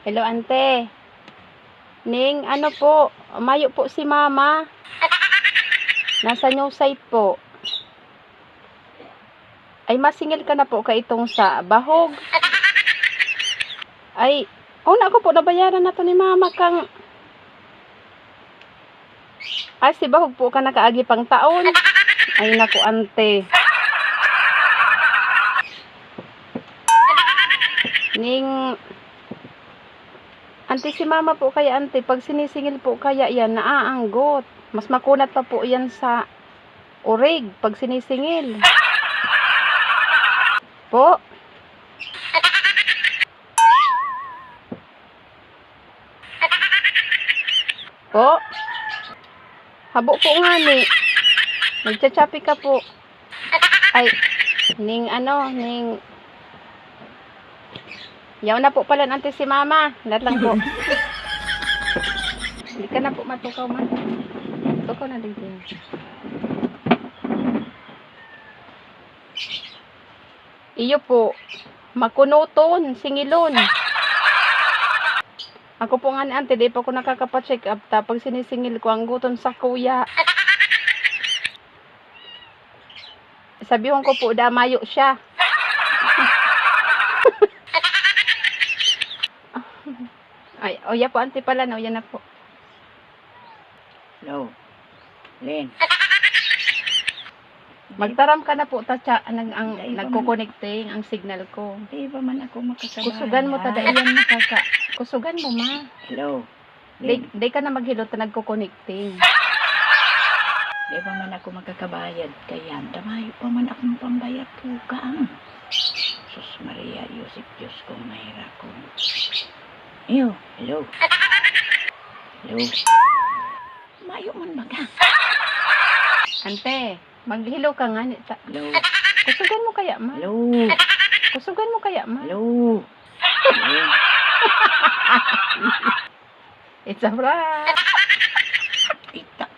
Hello, ante. Ning, ano po, mayo po si mama. Nasa new site po. Ay, masingil ka na po ka itong sa bahog. Ay, una ko po, nabayaran na to ni mama kang... Ay, si bahog po ka nakaagi pang taon. Ay, naku, ante. Ning... Ante, si mama po kaya, ante, pag sinisingil po kaya yan, naaanggot. Mas makunat pa po yan sa urig pag sinisingil. Po. Po. Habo po nga ni. Nagchachapi ka po. Ay, ning ano, ning... Yaw na po pala ante si mama. Lahat lang po. Hindi ka na po matukaw man. Tukaw na din. Iyo po. Makunuton. Singilon. Ako po nga ni ante. Di pa ko nakakapa-check up. Tapos sinisingil ko ang guton sa kuya. Sabihin ko po, damayo siya. Ay, oya po, ante pala, no? Yan na po. Hello. Len. Magtaram ka na po, tatsa, nagko-connecting ang signal ko. Di ba man ako makakabayan? Kusugan mo, tada iyan nakaka. Kusugan mo, ma. Hello. Len. Di ka na maghilot na nagko-connecting. Di ba man ako makakabayad? Kaya damayo pa man akong pambayad po ka ang. Sus Maria, Yosef, Diyos kong mahira ko. Iyo. Hello. Hello. Mayo man ba ka? Ante, maghilo ka nga. Hello. Kusugan mo kaya, ma. Hello. Kusugan mo kaya, ma. Hello. Hello. It's a wrap. Ita.